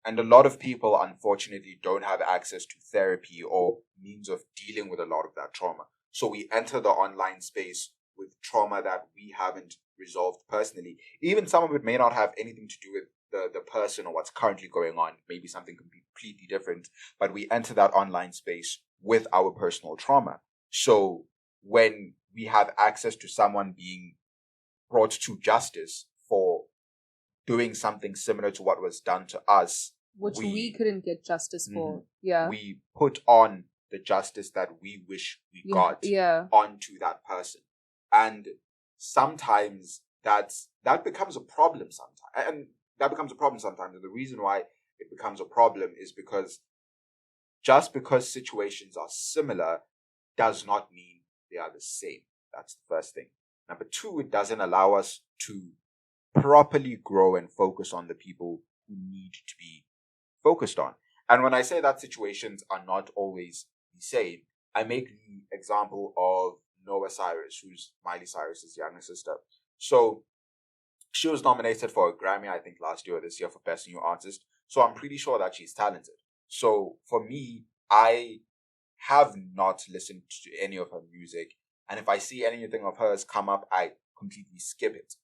[SPEAKER 3] and a lot of people, unfortunately, don't have access to therapy or means of dealing with a lot of that trauma. So we enter the online space with trauma that we haven't resolved personally. Even some of it may not have anything to do with the person or what's currently going on. Maybe something completely different. But we enter that online space with our personal trauma. So when we have access to someone being brought to justice for doing something similar to what was done to us,
[SPEAKER 4] which we couldn't get justice for,
[SPEAKER 3] we put on the justice that we wish we got onto that person. And sometimes that becomes a problem sometimes. And that becomes a problem sometimes. And the reason why it becomes a problem is because just because situations are similar does not mean they are the same. That's the first thing. Number two, it doesn't allow us to properly grow and focus on the people who need to be focused on. And when I say that situations are not always the same, I make the example of Noah Cyrus, who's Miley Cyrus's younger sister. So she was nominated for a Grammy, I think last year or this year, for Best New Artist. So I'm pretty sure that she's talented. So for me, I have not listened to any of her music. And if I see anything of hers come up, I completely skip it.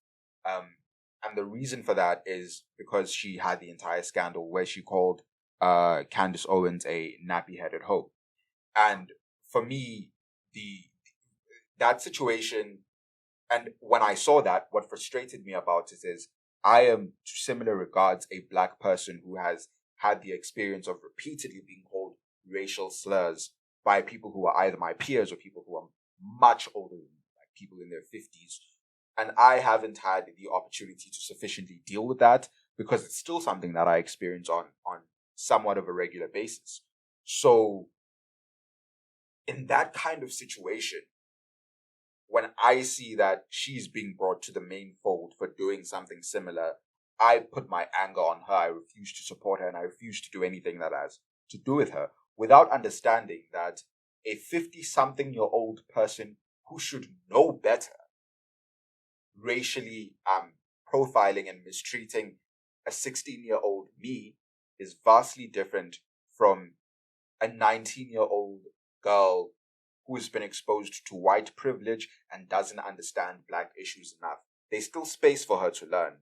[SPEAKER 3] And the reason for that is because she had the entire scandal where she called Candace Owens a nappy-headed hoe. And for me, that situation, and when I saw that, what frustrated me about it is I am, to similar regards, a black person who has had the experience of repeatedly being called racial slurs by people who are either my peers or people who are much older than me, like people in their 50s. And I haven't had the opportunity to sufficiently deal with that because it's still something that I experience on somewhat of a regular basis. So in that kind of situation, when I see that she's being brought to the main fold for doing something similar, I put my anger on her. I refuse to support her and I refuse to do anything that has to do with her, without understanding that a 50-something-year-old person who should know better, racially profiling and mistreating a 16-year-old me is vastly different from a 19-year-old girl who has been exposed to white privilege and doesn't understand black issues enough. There's still space for her to learn.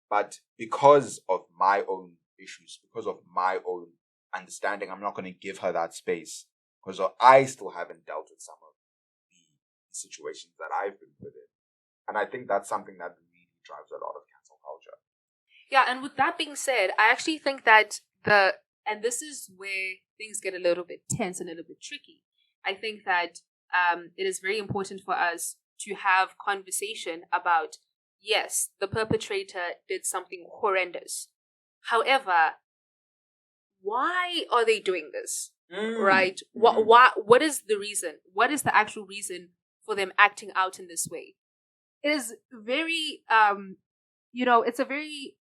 [SPEAKER 3] But because of my own issues, because of my own understanding, I'm not going to give her that space because I still haven't dealt with some of situations that I've been put in. And I think that's something that really drives a lot of cancel culture.
[SPEAKER 4] Yeah, and with that being said, I actually think that and this is where things get a little bit tense and a little bit tricky. I think that it is very important for us to have conversation about, yes, the perpetrator did something horrendous. However, why are they doing this? Right? What is the reason? What is the actual reason for them acting out in this way? It is very, it's a very,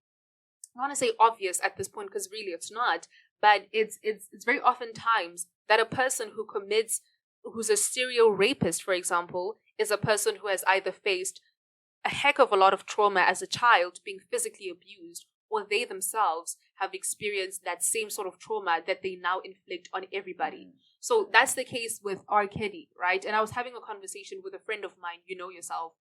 [SPEAKER 4] I want to say obvious at this point because really it's not, but it's very often times that a person who's a serial rapist, for example, is a person who has either faced a heck of a lot of trauma as a child, being physically abused, or they themselves have experienced that same sort of trauma that they now inflict on everybody. So that's the case with R. Kelly, right? And I was having a conversation with a friend of mine, you know yourself,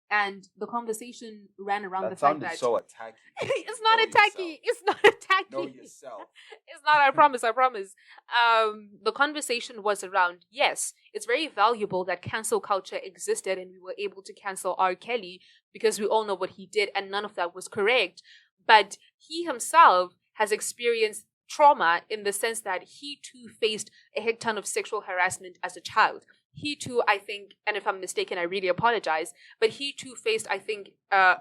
[SPEAKER 4] and the conversation ran around the fact that
[SPEAKER 3] so attacky.
[SPEAKER 4] It's not attacky. It's not attacky.
[SPEAKER 3] Know yourself.
[SPEAKER 4] It's not. I promise. The conversation was around, yes, it's very valuable that cancel culture existed and we were able to cancel R. Kelly because we all know what he did and none of that was correct. But he himself has experienced trauma in the sense that he too faced a heck ton of sexual harassment as a child. He too, I think, and if I'm mistaken, I really apologize, but he too faced, I think,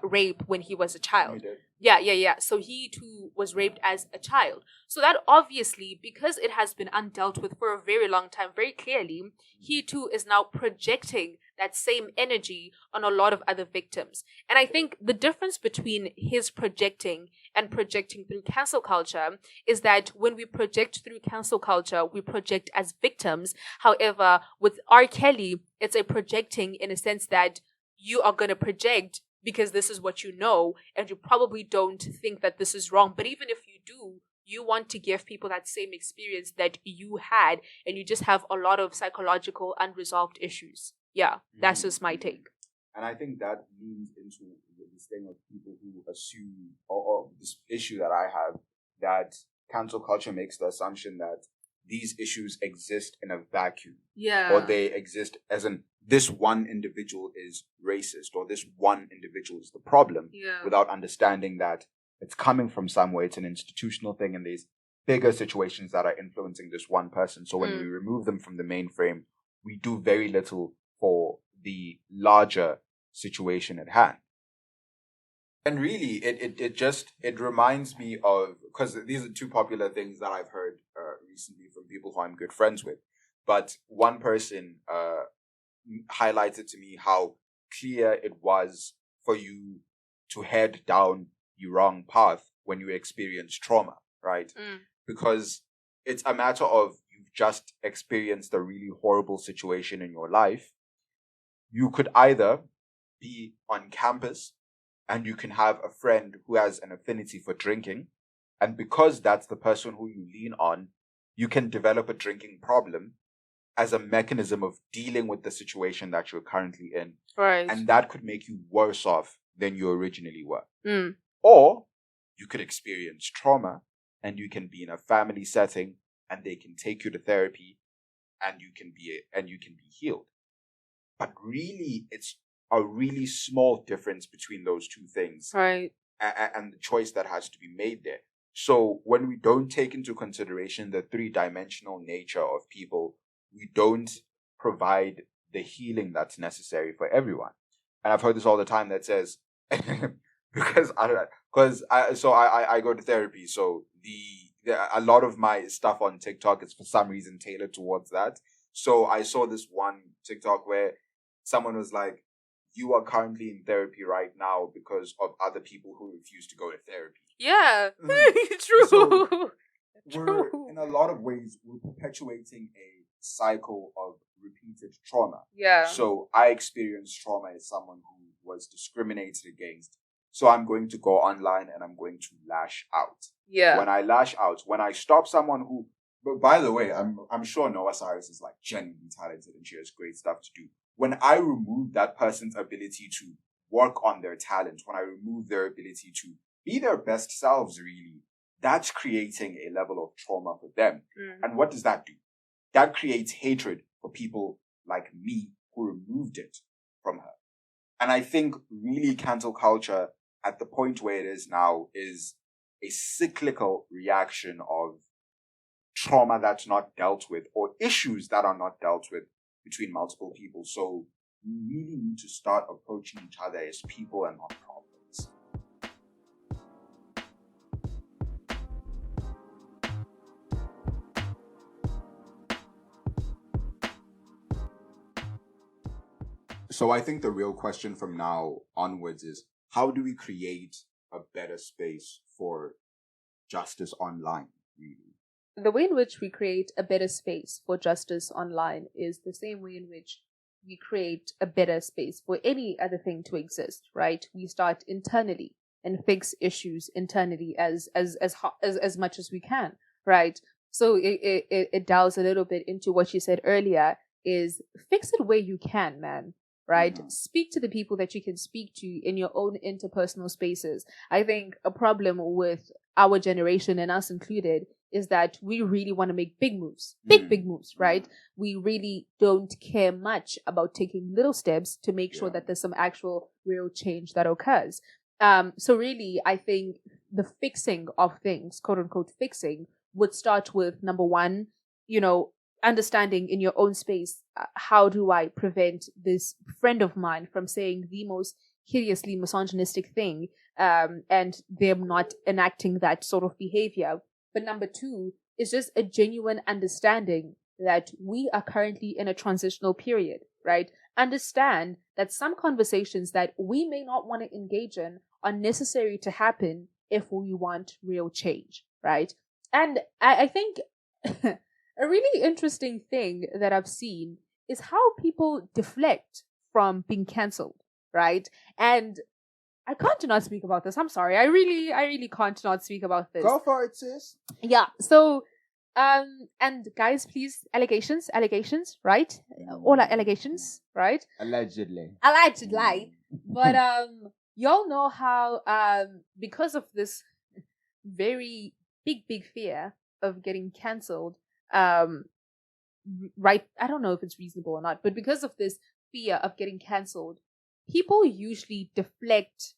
[SPEAKER 4] rape when he was a child.
[SPEAKER 3] He did.
[SPEAKER 4] Yeah. So he too was raped as a child. So that obviously, because it has been undealt with for a very long time, very clearly, he too is now projecting that same energy on a lot of other victims. And I think the difference between his projecting and projecting through cancel culture is that when we project through cancel culture, we project as victims. However, with R. Kelly, it's a projecting in a sense that you are going to project because this is what you know, and you probably don't think that this is wrong. But even if you do, you want to give people that same experience that you had, and you just have a lot of psychological unresolved issues. Yeah, that's just my take.
[SPEAKER 3] And I think that leans into this thing of people who assume, or this issue that I have, that cancel culture makes the assumption that these issues exist in a vacuum.
[SPEAKER 4] Yeah.
[SPEAKER 3] Or they exist as in this one individual is racist, or this one individual is the problem, without understanding that it's coming from somewhere. It's an institutional thing, and there's bigger situations that are influencing this one person. So when we remove them from the mainframe, we do very little for the larger situation at hand. And really, it reminds me of, because these are two popular things that I've heard recently from people who I'm good friends with. But one person highlighted to me how clear it was for you to head down the wrong path when you experience trauma, right? Because it's a matter of you've just experienced a really horrible situation in your life. You could either be on campus and you can have a friend who has an affinity for drinking, and because that's the person who you lean on, you can develop a drinking problem as a mechanism of dealing with the situation that you're currently in.
[SPEAKER 4] Right.
[SPEAKER 3] And that could make you worse off than you originally were. Or you could experience trauma and you can be in a family setting and they can take you to therapy and you can be healed. But really, it's a really small difference between those two things.
[SPEAKER 4] Right.
[SPEAKER 3] And the choice that has to be made there. So when we don't take into consideration the three-dimensional nature of people, we don't provide the healing that's necessary for everyone. And I've heard this all the time that says, because I go to therapy, so a lot of my stuff on TikTok is for some reason tailored towards that. So I saw this one TikTok where someone was like, you are currently in therapy right now because of other people who refuse to go to therapy.
[SPEAKER 4] Yeah, true.
[SPEAKER 3] So we're, in a lot of ways, we're perpetuating a cycle of repeated trauma.
[SPEAKER 4] Yeah.
[SPEAKER 3] So I experienced trauma as someone who was discriminated against. So I'm going to go online and I'm going to lash out.
[SPEAKER 4] Yeah.
[SPEAKER 3] When I lash out, when I stop someone who, but by the way, I'm sure Noah Cyrus is like genuinely talented and she has great stuff to do. When I remove that person's ability to work on their talent, when I remove their ability to be their best selves, really, that's creating a level of trauma for them. And what does that do? That creates hatred for people like me who removed it from her. And I think really cancel culture at the point where it is now is a cyclical reaction of trauma that's not dealt with or issues that are not dealt with between multiple people. So we really need to start approaching each other as people and not problems. So I think the real question from now onwards is, how do we create a better space for justice online, really?
[SPEAKER 4] The way in which we create a better space for justice online is the same way in which we create a better space for any other thing to exist, right? We start internally and fix issues internally as much as we can, right? So it delves a little bit into what you said earlier, is fix it where you can, man. Right?
[SPEAKER 3] Mhm.
[SPEAKER 4] Speak to the people that you can speak to in your own interpersonal spaces. I think a problem with our generation, and us included, is that we really want to make big moves, big moves, right? We really don't care much about taking little steps to make sure that there's some actual real change that occurs. So really, I think the fixing of things, quote unquote fixing, would start with number one, understanding in your own space, how do I prevent this friend of mine from saying the most hideously misogynistic thing, and them not enacting that sort of behavior. But number two is just a genuine understanding that we are currently in a transitional period, right? Understand that some conversations that we may not want to engage in are necessary to happen if we want real change, right? And I think a really interesting thing that I've seen is how people deflect from being cancelled, right? And I can't not speak about this. I'm sorry. I really can't not speak about this.
[SPEAKER 3] Go for it, sis.
[SPEAKER 4] Yeah. So, and guys, please, allegations, right? All are allegations, right?
[SPEAKER 3] Allegedly.
[SPEAKER 4] But y'all know how because of this very big fear of getting cancelled, right, I don't know if it's reasonable or not, but because of this fear of getting cancelled, people usually deflect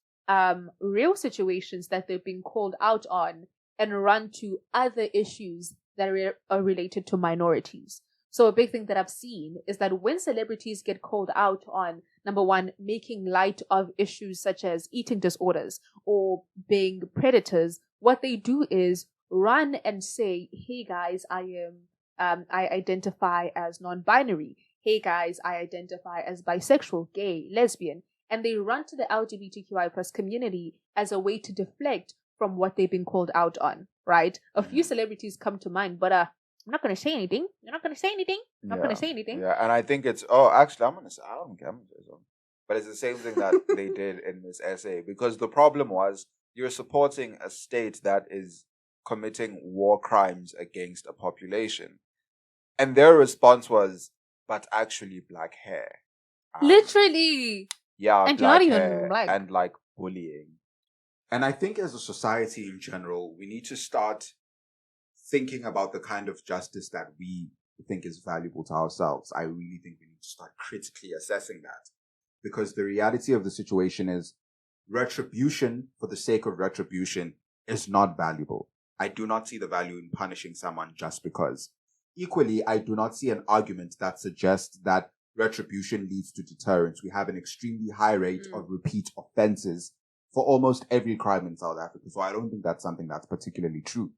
[SPEAKER 4] real situations that they've been called out on and run to other issues that are related to minorities. So a big thing that I've seen is that when celebrities get called out on, number one, making light of issues such as eating disorders or being predators, what they do is run and say, hey guys, I identify as non-binary. Hey guys, I identify as bisexual, gay, lesbian. And they run to the LGBTQI plus community as a way to deflect from what they've been called out on, right? A few celebrities come to mind, but I'm not going to say anything. You're not going to say anything. I'm not going to say anything.
[SPEAKER 3] Yeah, and I think it's, actually, I'm going to say, I don't care. I'm gonna say something. But it's the same thing that they did in this essay, because the problem was you're supporting a state that is committing war crimes against a population. And their response was, but actually black hair.
[SPEAKER 4] Literally.
[SPEAKER 3] Yeah,
[SPEAKER 4] and
[SPEAKER 3] black
[SPEAKER 4] you're not
[SPEAKER 3] hair
[SPEAKER 4] even black.
[SPEAKER 3] and like bullying. And I think as a society in general, we need to start thinking about the kind of justice that we think is valuable to ourselves. I really think we need to start critically assessing that. Because the reality of the situation is retribution for the sake of retribution is not valuable. I do not see the value in punishing someone just because. Equally, I do not see an argument that suggests that retribution leads to deterrence. We have an extremely high rate of repeat offenses for almost every crime in South Africa. So I don't think that's something that's particularly true.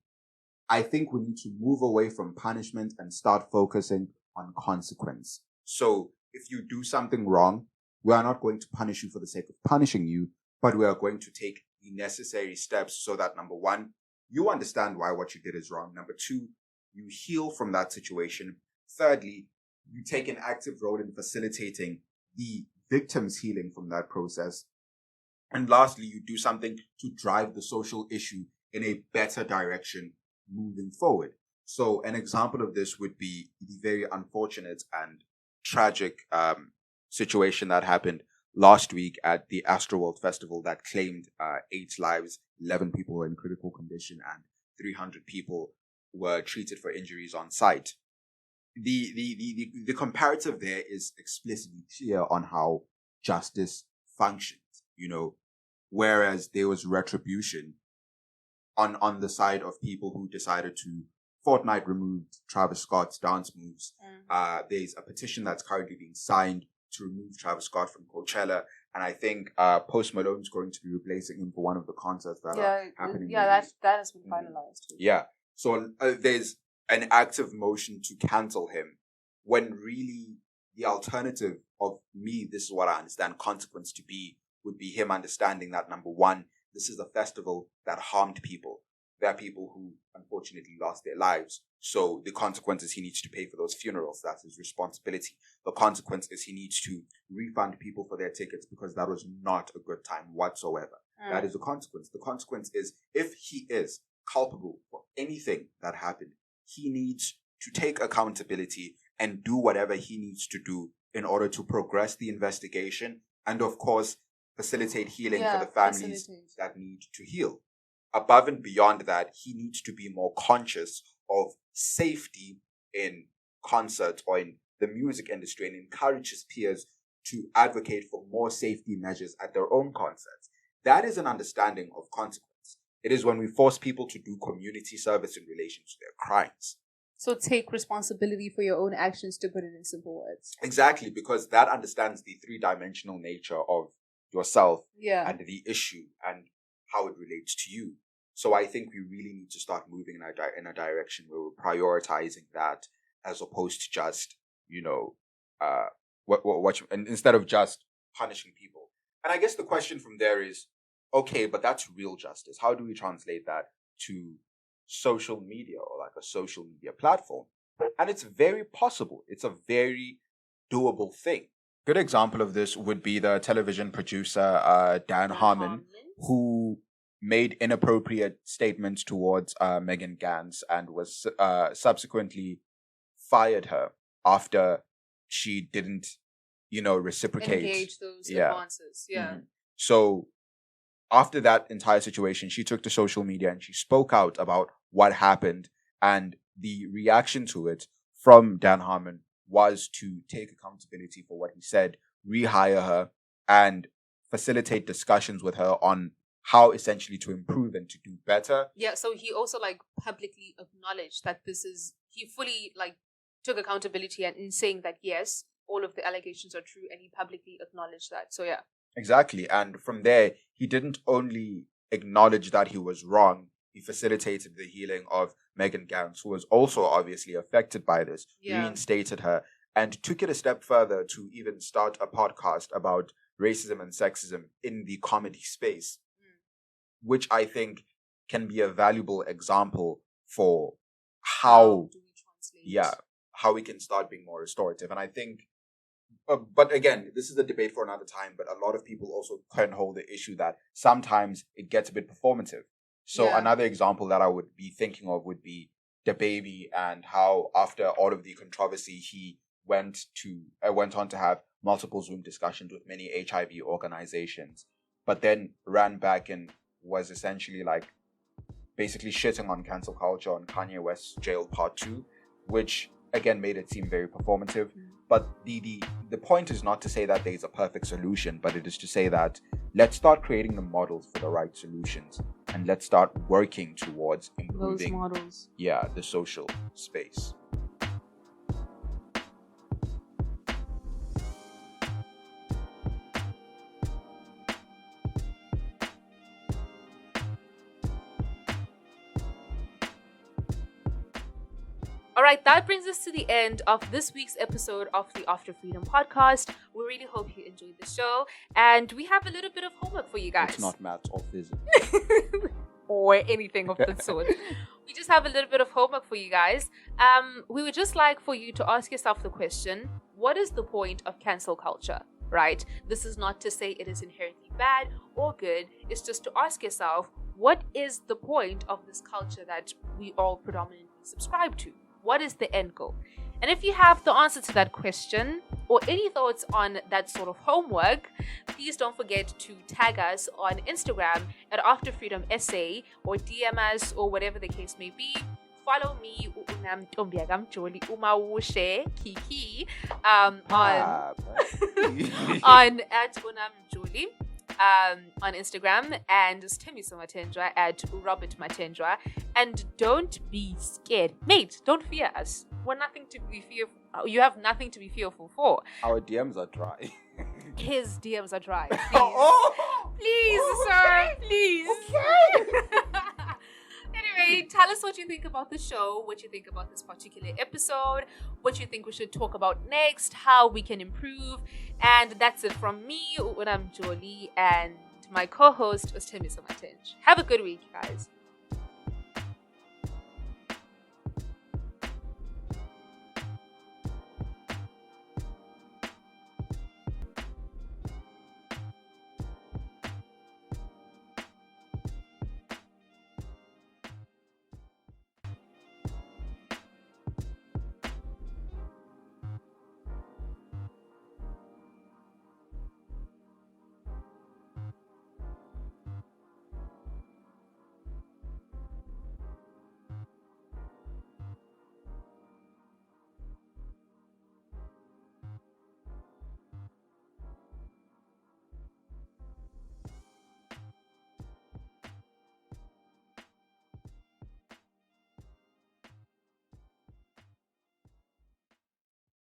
[SPEAKER 3] I think we need to move away from punishment and start focusing on consequence. So if you do something wrong, we are not going to punish you for the sake of punishing you, but we are going to take the necessary steps so that, number one, you understand why what you did is wrong. Number two, you heal from that situation. Thirdly, you take an active role in facilitating the victim's healing from that process. And lastly, you do something to drive the social issue in a better direction moving forward. So an example of this would be the very unfortunate and tragic situation that happened last week at the Astroworld Festival that claimed 8 lives, 11 people were in critical condition, and 300 people were treated for injuries on site. the comparative there is explicitly clear on how justice functions, whereas there was retribution on the side of people who decided to Fortnite removed Travis Scott's dance moves. There's a petition that's currently being signed to remove Travis Scott from Coachella, and I think Post Malone's going to be replacing him for one of the concerts that are happening.
[SPEAKER 4] Yeah, that has been finalized too.
[SPEAKER 3] Yeah, so there's an active motion to cancel him, when really the alternative of me, this is what I understand consequence to be, would be him understanding that, number one, this is a festival that harmed people. There are people who unfortunately lost their lives. So the consequence is he needs to pay for those funerals. That's his responsibility. The consequence is he needs to refund people for their tickets because that was not a good time whatsoever. That is the consequence. The consequence is if he is culpable for anything that happened, he needs to take accountability and do whatever he needs to do in order to progress the investigation and, of course, facilitate healing for the families that need to heal. Above and beyond that, he needs to be more conscious of safety in concert or in the music industry and encourage his peers to advocate for more safety measures at their own concerts. That is an understanding of consequence. It is when we force people to do community service in relation to their crimes.
[SPEAKER 4] So take responsibility for your own actions, to put it in simple words.
[SPEAKER 3] Exactly, because that understands the three-dimensional nature of yourself and the issue and how it relates to you. So I think we really need to start moving in a direction where we're prioritizing that as opposed to just, and instead of just punishing people. And I guess the question from there is, okay, but that's real justice. How do we translate that to social media or like a social media platform? And it's very possible. It's a very doable thing. Good example of this would be the television producer Dan Harmon, who made inappropriate statements towards Megan Gantz and was subsequently fired her after she didn't, reciprocate.
[SPEAKER 4] Engage those advances.
[SPEAKER 3] So after that entire situation, she took to social media and she spoke out about what happened, and the reaction to it from Dan Harmon was to take accountability for what he said, rehire her, and facilitate discussions with her on how essentially to improve and to do better.
[SPEAKER 4] Yeah, so he also publicly acknowledged that he fully took accountability and in saying that yes, all of the allegations are true, and he publicly acknowledged that. So yeah.
[SPEAKER 3] Exactly. And from there, he didn't only acknowledge that he was wrong, he facilitated the healing of Megan Gantz, who was also obviously affected by this, reinstated her, and took it a step further to even start a podcast about racism and sexism in the comedy space, which I think can be a valuable example for how we can start being more restorative. And I think, but again, this is a debate for another time, but a lot of people also can hold the issue that sometimes it gets a bit performative. So another example that I would be thinking of would be DaBaby, and how after all of the controversy, he went on to have multiple Zoom discussions with many HIV organizations, but then ran back and was essentially basically shitting on cancel culture on Kanye West's Jail Part 2, which again made it seem very performative. But the point is not to say that there's a perfect solution, but it is to say that let's start creating the models for the right solutions, and let's start working towards improving
[SPEAKER 4] those models.
[SPEAKER 3] The social space.
[SPEAKER 4] All right, that brings us to the end of this week's episode of the After Freedom podcast. We really hope you enjoyed the show, and we have a little bit of homework for you guys.
[SPEAKER 3] It's not maths or physics.
[SPEAKER 4] Or anything of the sort. We just have a little bit of homework for you guys. We would just like for you to ask yourself the question, what is the point of cancel culture, right? This is not to say it is inherently bad or good. It's just to ask yourself, what is the point of this culture that we all predominantly subscribe to? What is the end goal? And if you have the answer to that question or any thoughts on that sort of homework, please don't forget to tag us on Instagram at AfterFreedomSA or DM us or whatever the case may be. follow me, Joli Umawushe Kiki, on on @unamjoli. On Instagram, and just Temiso Matendra @RobertMatendra. And don't be scared. Mate, don't fear us. We're nothing to be fearful. You have nothing to be fearful for.
[SPEAKER 3] Our DMs are dry.
[SPEAKER 4] His DMs are dry. Please, sir. Please. Okay. Anyway, tell us what you think about the show, what you think about this particular episode, what you think we should talk about next, how we can improve. And that's it from me, Unam Jolie, and my co-host, Temiso Matenj. Have a good week, guys.